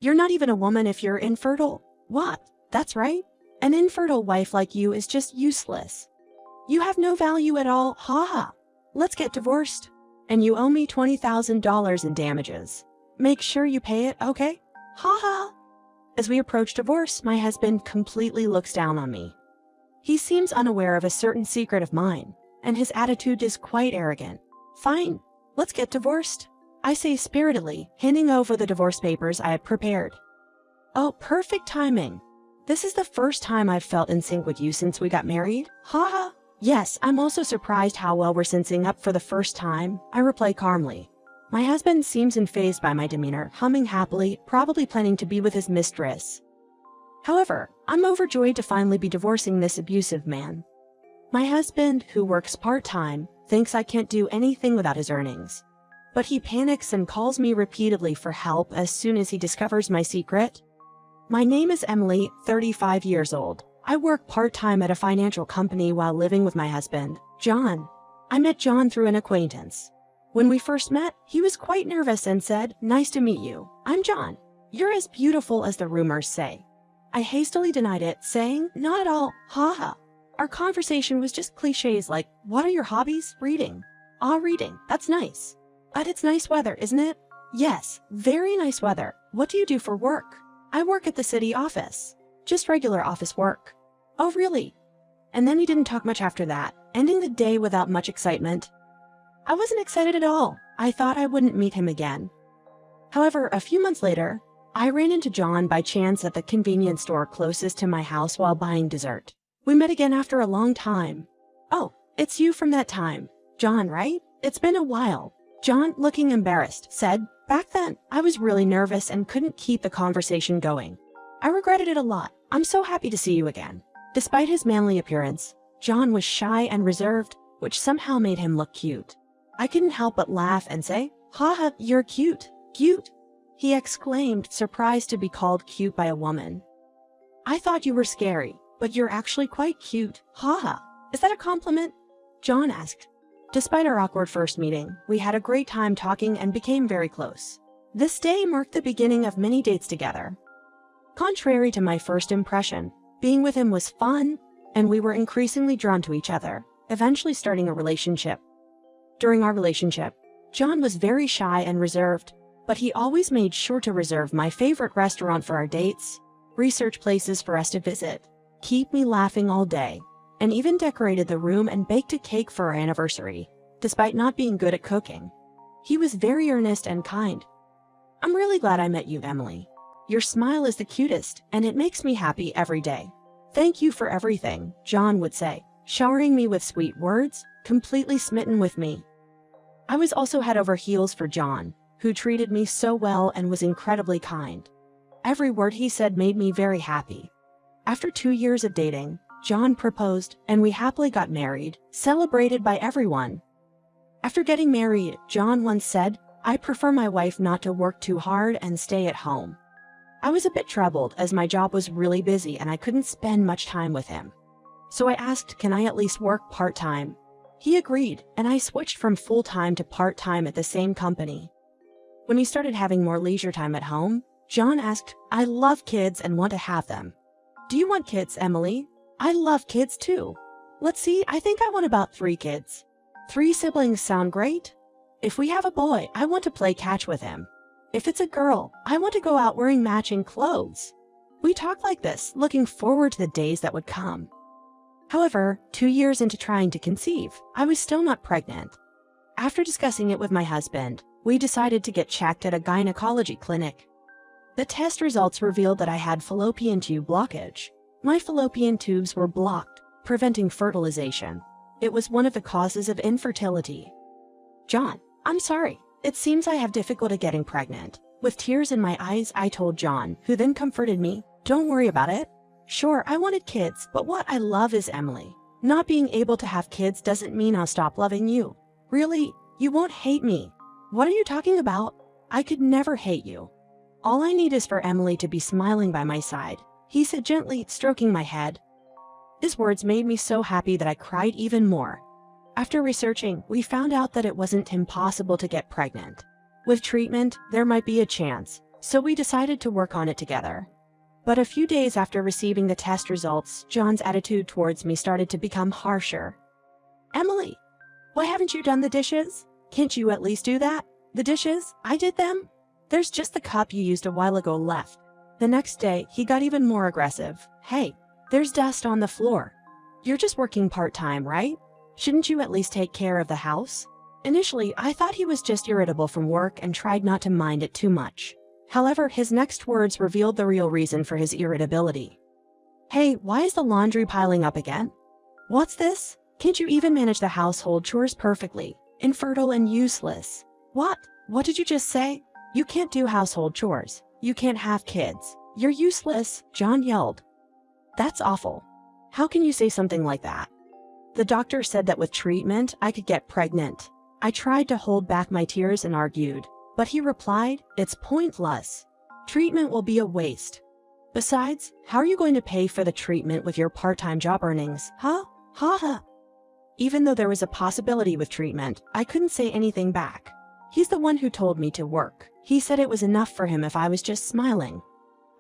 You're not even a woman if you're infertile. What? That's right. An infertile wife like you is just useless. You have no value at all, haha. Let's get divorced. And you owe me $20,000 in damages. Make sure you pay it, okay? Haha. As we approach divorce, my husband completely looks down on me. He seems unaware of a certain secret of mine, and his attitude is quite arrogant. Fine, let's get divorced, I say spiritedly, handing over the divorce papers I had prepared. Oh, perfect timing. This is the first time I've felt in sync with you since we got married. Haha. Yes, I'm also surprised how well we're sensing up for the first time, I reply calmly. My husband seems unfazed by my demeanor, humming happily, probably planning to be with his mistress. However, I'm overjoyed to finally be divorcing this abusive man. My husband, who works part-time, thinks I can't do anything without his earnings. But he panics and calls me repeatedly for help as soon as he discovers my secret. My name is Emily, 35 years old. I work part-time at a financial company while living with my husband, John. I met John through an acquaintance. When we first met, he was quite nervous and said, "Nice to meet you. I'm John. You're as beautiful as the rumors say." I hastily denied it, saying, "Not at all, haha." Our conversation was just cliches like, "What are your hobbies?" "Reading." "Ah, reading, that's nice. But it's nice weather, isn't it?" "Yes, very nice weather. What do you do for work?" "I work at the city office. Just regular office work." "Oh, really?" And then he didn't talk much after that, ending the day without much excitement. I wasn't excited at all. I thought I wouldn't meet him again. However, a few months later, I ran into John by chance at the convenience store closest to my house while buying dessert. We met again after a long time. "Oh, it's you from that time. John, right? It's been a while." John, looking embarrassed, said, "Back then, I was really nervous and couldn't keep the conversation going. I regretted it a lot. I'm so happy to see you again." Despite his manly appearance, John was shy and reserved, which somehow made him look cute. I couldn't help but laugh and say, "Haha, you're cute. Cute," he exclaimed, surprised to be called cute by a woman. "I thought you were scary, but you're actually quite cute. Haha. Is that a compliment?" John asked. Despite our awkward first meeting, we had a great time talking and became very close. This day marked the beginning of many dates together. Contrary to my first impression, being with him was fun, and we were increasingly drawn to each other, eventually starting a relationship. During our relationship, John was very shy and reserved, but he always made sure to reserve my favorite restaurant for our dates, research places for us to visit, keep me laughing all day, and even decorated the room and baked a cake for our anniversary, despite not being good at cooking. He was very earnest and kind. "I'm really glad I met you, Emily. Your smile is the cutest, and it makes me happy every day. Thank you for everything," John would say, showering me with sweet words, completely smitten with me. I was also head over heels for John, who treated me so well and was incredibly kind. Every word he said made me very happy. After 2 years of dating, John proposed, and we happily got married, celebrated by everyone. After getting married, John once said, "I prefer my wife not to work too hard and stay at home." I was a bit troubled as my job was really busy and I couldn't spend much time with him. So I asked, can I at least work part-time? He agreed, and I switched from full-time to part-time at the same company. When we started having more leisure time at home, John asked, "I love kids and want to have them. Do you want kids, Emily?" "I love kids too. Let's see, I think I want about 3 kids. 3 siblings sound great. If we have a boy, I want to play catch with him. If it's a girl, I want to go out wearing matching clothes." We talked like this, looking forward to the days that would come. However, 2 years into trying to conceive, I was still not pregnant. After discussing it with my husband, we decided to get checked at a gynecology clinic. The test results revealed that I had fallopian tube blockage. My fallopian tubes were blocked, preventing fertilization. It was one of the causes of infertility. "John, I'm sorry. It seems I have difficulty getting pregnant." With tears in my eyes, I told John, who then comforted me, "Don't worry about it. Sure, I wanted kids, but what I love is Emily. Not being able to have kids doesn't mean I'll stop loving you. Really, you won't hate me." "What are you talking about? I could never hate you. All I need is for Emily to be smiling by my side," he said gently, stroking my head. His words made me so happy that I cried even more. After researching, we found out that it wasn't impossible to get pregnant. With treatment, there might be a chance, So we decided to work on it together. But a few days after receiving the test results, John's attitude towards me started to become harsher. Emily, why haven't you done the dishes? Can't you at least do that? The dishes? I did them. There's just the cup you used a while ago left. The next day, he got even more aggressive. Hey, there's dust on the floor. You're just working part-time, right? Shouldn't you at least take care of the house? Initially, I thought he was just irritable from work and tried not to mind it too much. However, his next words revealed the real reason for his irritability. Hey, why is the laundry piling up again? What's this? Can't you even manage the household chores perfectly? Infertile and useless. What? What did you just say? You can't do household chores. You can't have kids. You're useless, John yelled. That's awful. How can you say something like that? The doctor said that with treatment, I could get pregnant. I tried to hold back my tears and argued, but he replied, it's pointless. Treatment will be a waste. Besides, how are you going to pay for the treatment with your part-time job earnings, huh? Ha ha. Even though there was a possibility with treatment, I couldn't say anything back. He's the one who told me to work. He said it was enough for him if I was just smiling.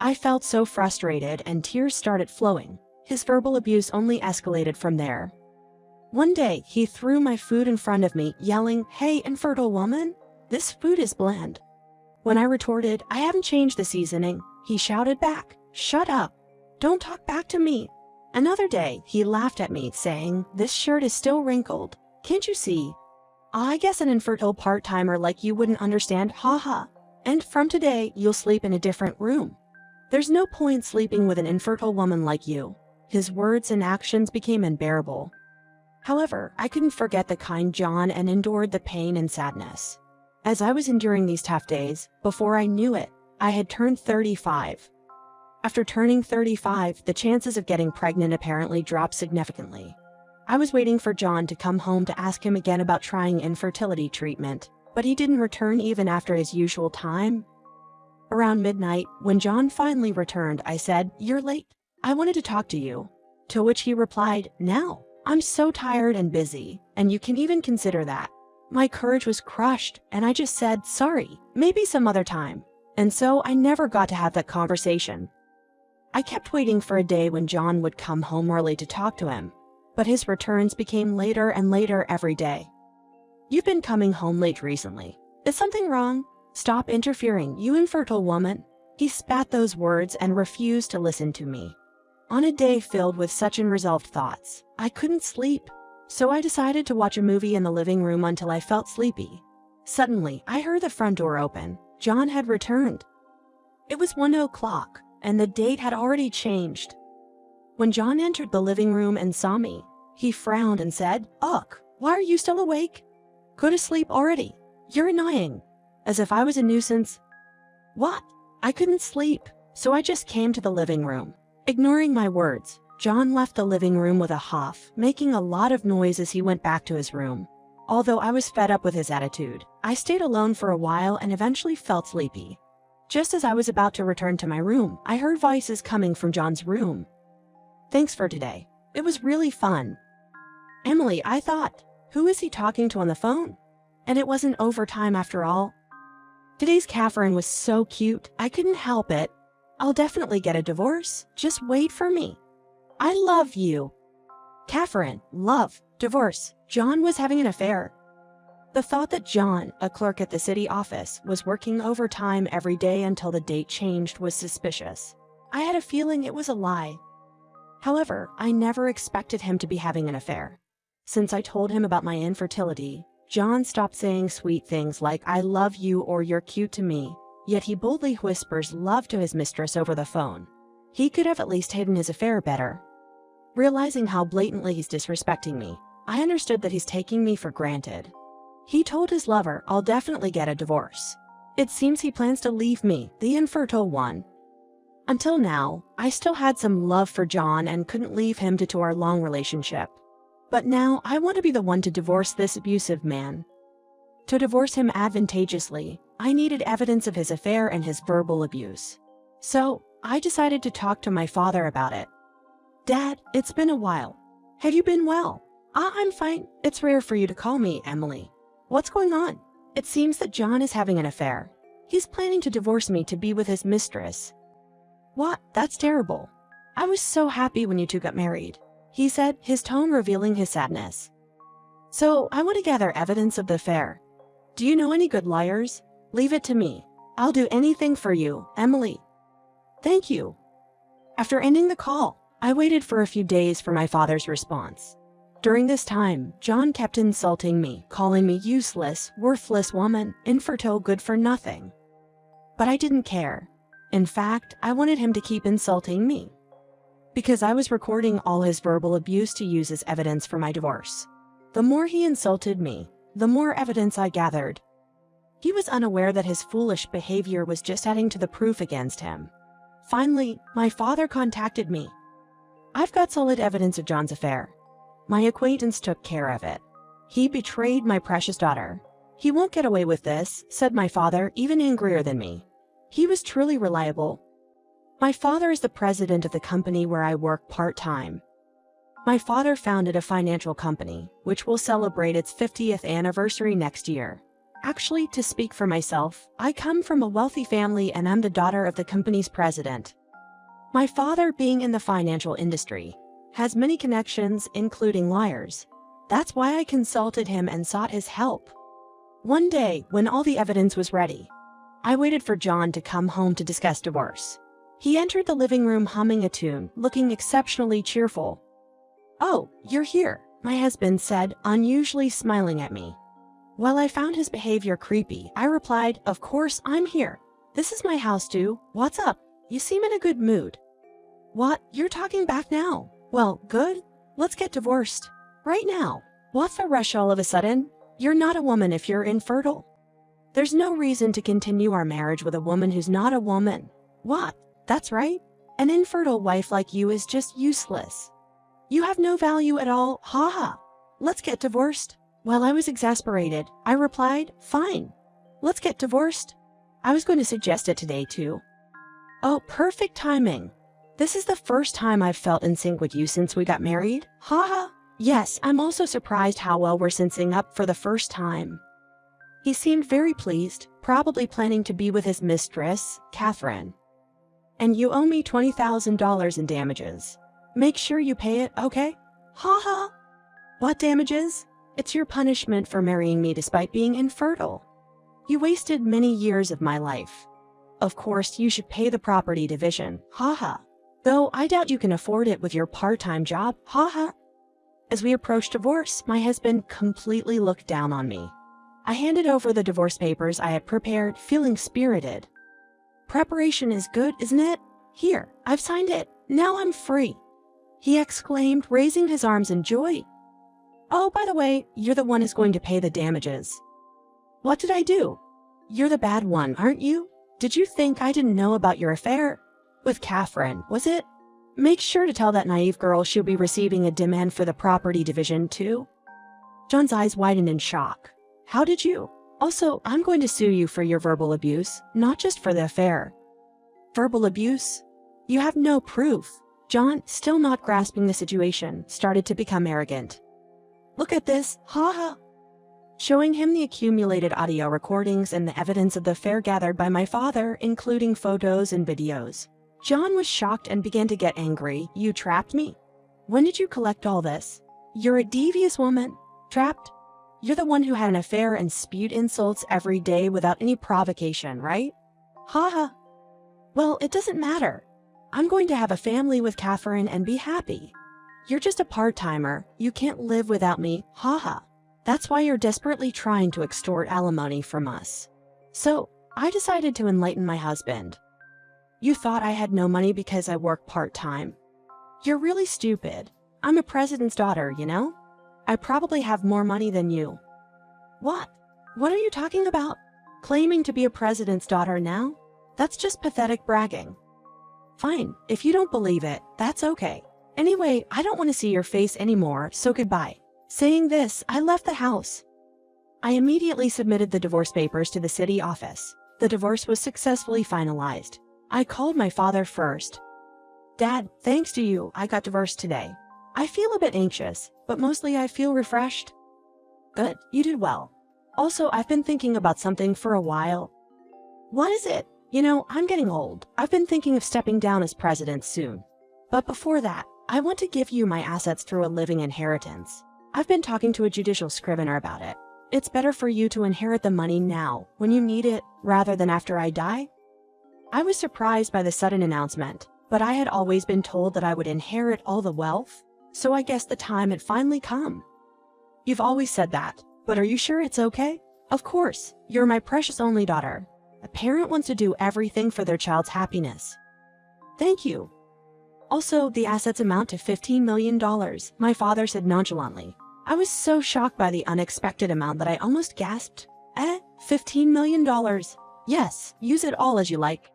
I felt so frustrated and tears started flowing. His verbal abuse only escalated from there. One day, he threw my food in front of me, yelling, "Hey, infertile woman, this food is bland." When I retorted, "I haven't changed the seasoning," he shouted back, "Shut up. Don't talk back to me." Another day, he laughed at me, saying, "This shirt is still wrinkled. Can't you see? I guess an infertile part-timer like you wouldn't understand, haha. And from today, you'll sleep in a different room. There's no point sleeping with an infertile woman like you." His words and actions became unbearable. However, I couldn't forget the kind John and endured the pain and sadness. As I was enduring these tough days, before I knew it, I had turned 35. After turning 35, the chances of getting pregnant apparently dropped significantly. I was waiting for John to come home to ask him again about trying infertility treatment, but he didn't return even after his usual time. Around midnight, when John finally returned, I said, "You're late. I wanted to talk to you." To which he replied, "Now. I'm so tired and busy, and you can even consider that." My courage was crushed, and I just said, "Sorry, maybe some other time." And so I never got to have that conversation. I kept waiting for a day when John would come home early to talk to him, but his returns became later and later every day. "You've been coming home late recently. Is something wrong? Stop interfering, you infertile woman." He spat those words and refused to listen to me. On a day filled with such unresolved thoughts, I couldn't sleep, so I decided to watch a movie in the living room until I felt sleepy. Suddenly, I heard the front door open. John had returned. It was 1 o'clock, and the date had already changed. When John entered the living room and saw me, he frowned and said, "Ugh, why are you still awake? Go to sleep already. You're annoying." As if I was a nuisance. What? I couldn't sleep, so I just came to the living room. Ignoring my words, John left the living room with a huff, making a lot of noise as he went back to his room. Although I was fed up with his attitude, I stayed alone for a while and eventually felt sleepy. Just as I was about to return to my room, I heard voices coming from John's room. "Thanks for today. It was really fun." Emily, I thought, who is he talking to on the phone? And it wasn't overtime after all. Today's Catherine was so cute, I couldn't help it. I'll definitely get a divorce. Just wait for me. I love you. Catherine, love, divorce. John was having an affair. The thought that John, a clerk at the city office, was working overtime every day until the date changed was suspicious. I had a feeling it was a lie. However, I never expected him to be having an affair. Since I told him about my infertility, John stopped saying sweet things like "I love you" or "You're cute" to me, yet he boldly whispers love to his mistress over the phone. He could have at least hidden his affair better. Realizing how blatantly he's disrespecting me, I understood that he's taking me for granted. He told his lover, "I'll definitely get a divorce." It seems he plans to leave me, the infertile one. Until now, I still had some love for John and couldn't leave him due to our long relationship. But now I want to be the one to divorce this abusive man. To divorce him advantageously, I needed evidence of his affair and his verbal abuse. So, I decided to talk to my father about it. "Dad, it's been a while. Have you been well?" I'm fine. It's rare for you to call me, Emily. What's going on?" "It seems that John is having an affair." He's planning to divorce me to be with his mistress. What? That's terrible. I was so happy when you two got married, he said, his tone revealing his sadness. So, I want to gather evidence of the affair. Do you know any good liars? Leave it to me. I'll do anything for you, Emily. Thank you. After ending the call, I waited for a few days for my father's response. During this time, John kept insulting me, calling me useless, worthless woman, infertile, good for nothing. But I didn't care. In fact, I wanted him to keep insulting me, because I was recording all his verbal abuse to use as evidence for my divorce. The more he insulted me, the more evidence I gathered. He was unaware that his foolish behavior was just adding to the proof against him. Finally, my father contacted me. I've got solid evidence of John's affair. My acquaintance took care of it. He betrayed my precious daughter. He won't get away with this, said my father, even angrier than me. He was truly reliable. My father is the president of the company where I work part-time. My father founded a financial company, which will celebrate its 50th anniversary next year. Actually, to speak for myself, I come from a wealthy family and I'm the daughter of the company's president. My father, being in the financial industry, has many connections, including liars. That's why I consulted him and sought his help. One day, when all the evidence was ready, I waited for John to come home to discuss divorce. He entered the living room humming a tune, looking exceptionally cheerful. "Oh, you're here," my husband said, unusually smiling at me. While I found his behavior creepy, I replied, "Of course, I'm here. This is my house too. What's up? You seem in a good mood." "What? You're talking back now? Well, good. Let's get divorced. Right now. What's the rush all of a sudden? You're not a woman if you're infertile. There's no reason to continue our marriage with a woman who's not a woman." "What? That's right. An infertile wife like you is just useless. You have no value at all, haha. Let's get divorced." While I was exasperated, I replied, "Fine. Let's get divorced. I was going to suggest it today too." "Oh, perfect timing. This is the first time I've felt in sync with you since we got married, haha. Yes, I'm also surprised how well we're syncing up for the first time." He seemed very pleased, probably planning to be with his mistress, Catherine. "And you owe me $20,000 in damages. Make sure you pay it, okay? Haha. What damages? It's your punishment for marrying me despite being infertile. You wasted many years of my life. Of course, you should pay the property division, haha. Though I doubt you can afford it with your part-time job, haha." As we approached divorce, my husband completely looked down on me. I handed over the divorce papers I had prepared, feeling spirited. "Preparation is good, isn't it? Here, I've signed it. Now I'm free," he exclaimed, raising his arms in joy. "Oh, by the way, you're the one who's going to pay the damages." "What did I do?" "You're the bad one, aren't you? Did you think I didn't know about your affair? With Catherine, was it? Make sure to tell that naive girl she'll be receiving a demand for the property division too." John's eyes widened in shock. "How did you? Also, I'm going to sue you for your verbal abuse, not just for the affair." "Verbal abuse? You have no proof." John, still not grasping the situation, started to become arrogant. "Look at this, haha." Showing him the accumulated audio recordings and the evidence of the affair gathered by my father, including photos and videos. John was shocked and began to get angry. "You trapped me? When did you collect all this? You're a devious woman. Trapped? You're the one who had an affair and spewed insults every day without any provocation, right? Haha. Well, it doesn't matter. I'm going to have a family with Catherine and be happy. You're just a part-timer. You can't live without me, haha. That's why you're desperately trying to extort alimony from us." So, I decided to enlighten my husband. "You thought I had no money because I work part-time? You're really stupid. I'm a president's daughter, you know? I probably have more money than you." "What? What are you talking about? Claiming to be a president's daughter now? That's just pathetic bragging." "Fine, if you don't believe it, that's okay. Anyway, I don't want to see your face anymore, so goodbye." Saying this, I left the house. I immediately submitted the divorce papers to the city office. The divorce was successfully finalized. I called my father first. "Dad, thanks to you, I got divorced today. I feel a bit anxious, but mostly I feel refreshed." "Good, you did well. Also, I've been thinking about something for a while." What is it? I'm getting old. I've been thinking of stepping down as president soon. But before that, I want to give you my assets through a living inheritance. I've been talking to a judicial scrivener about it. It's better for you to inherit the money now, when you need it, rather than after I die. I was surprised by the sudden announcement, but I had always been told that I would inherit all the wealth, so I guess the time had finally come. You've always said that, but are you sure it's okay? Of course, you're my precious only daughter. A parent wants to do everything for their child's happiness. Thank you. Also, the assets amount to $15 million, my father said nonchalantly. I was so shocked by the unexpected amount that I almost gasped. $15 million? Yes, use it all as you like.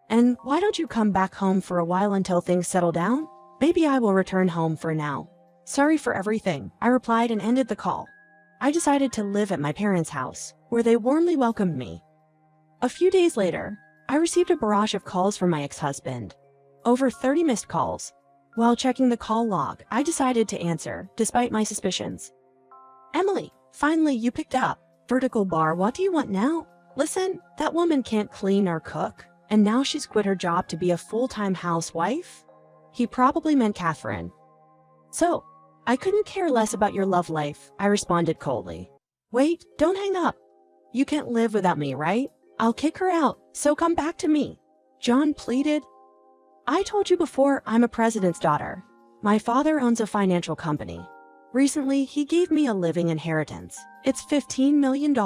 And why don't you come back home for a while until things settle down? Maybe I will return home for now. Sorry for everything, I replied and ended the call. I decided to live at my parents' house, where they warmly welcomed me. A few days later, I received a barrage of calls from my ex-husband. Over 30 missed calls. While checking the call log, I decided to answer, despite my suspicions. Emily, finally you picked up. Vertical bar, what do you want now? Listen, that woman can't clean or cook, and now she's quit her job to be a full-time housewife? He probably meant Catherine. So, I couldn't care less about your love life, I responded coldly. Wait, don't hang up. You can't live without me, right? I'll kick her out, so come back to me. John pleaded. I told you before, I'm a president's daughter. My father owns a financial company. Recently, he gave me a living inheritance. It's $15 million.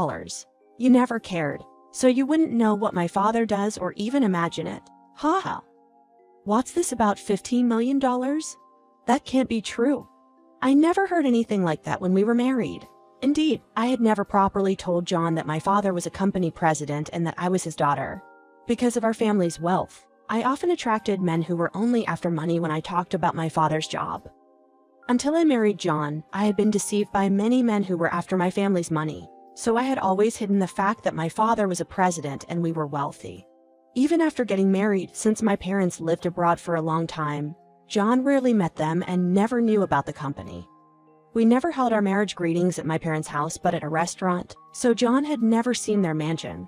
You never cared, so you wouldn't know what my father does or even imagine it. Ha ha. What's this about $15 million? That can't be true. I never heard anything like that when we were married. Indeed, I had never properly told John that my father was a company president and that I was his daughter. Because of our family's wealth, I often attracted men who were only after money when I talked about my father's job. Until I married John, I had been deceived by many men who were after my family's money, so I had always hidden the fact that my father was a president and we were wealthy. Even after getting married, since my parents lived abroad for a long time, John rarely met them and never knew about the company. We never held our marriage greetings at my parents' house but at a restaurant, so John had never seen their mansion.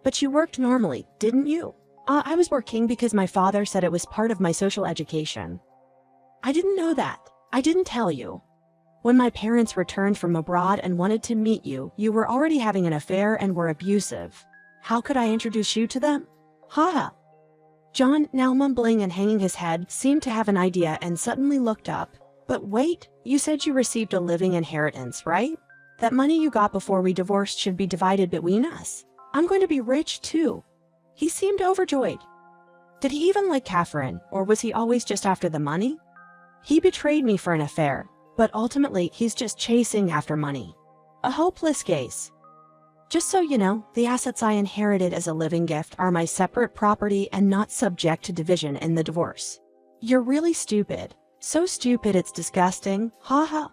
But you worked normally, didn't you? I was working because my father said it was part of my social education. I didn't know that. I didn't tell you. When my parents returned from abroad and wanted to meet you, you were already having an affair and were abusive. How could I introduce you to them? Ha ha. John, now mumbling and hanging his head, seemed to have an idea and suddenly looked up. But wait, you said you received a living inheritance, right? That money you got before we divorced should be divided between us. I'm going to be rich too. He seemed overjoyed. Did he even like Catherine, or was he always just after the money? He betrayed me for an affair, but ultimately he's just chasing after money. A hopeless case. Just so you know, the assets I inherited as a living gift are my separate property and not subject to division in the divorce. You're really stupid. So stupid it's disgusting, ha ha.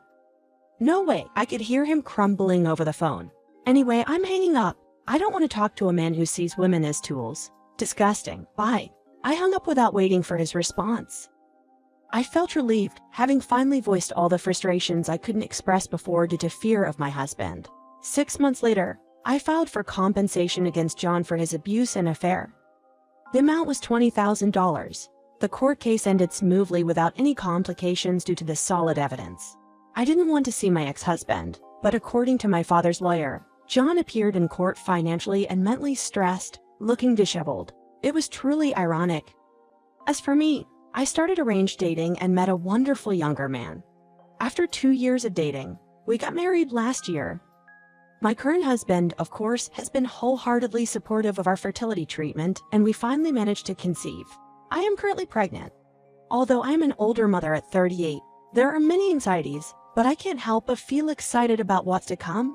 No way, I could hear him crumbling over the phone. Anyway, I'm hanging up. I don't want to talk to a man who sees women as tools. Disgusting, bye. I hung up without waiting for his response. I felt relieved, having finally voiced all the frustrations I couldn't express before due to fear of my husband. 6 months later, I filed for compensation against John for his abuse and affair. The amount was $20,000. The court case ended smoothly without any complications due to the solid evidence. I didn't want to see my ex-husband, but according to my father's lawyer, John appeared in court financially and mentally stressed, looking disheveled. It was truly ironic. As for me, I started arranged dating and met a wonderful younger man. After 2 years of dating, we got married last year. My current husband, of course, has been wholeheartedly supportive of our fertility treatment, and we finally managed to conceive. I am currently pregnant. Although I am an older mother at 38, there are many anxieties, but I can't help but feel excited about what's to come.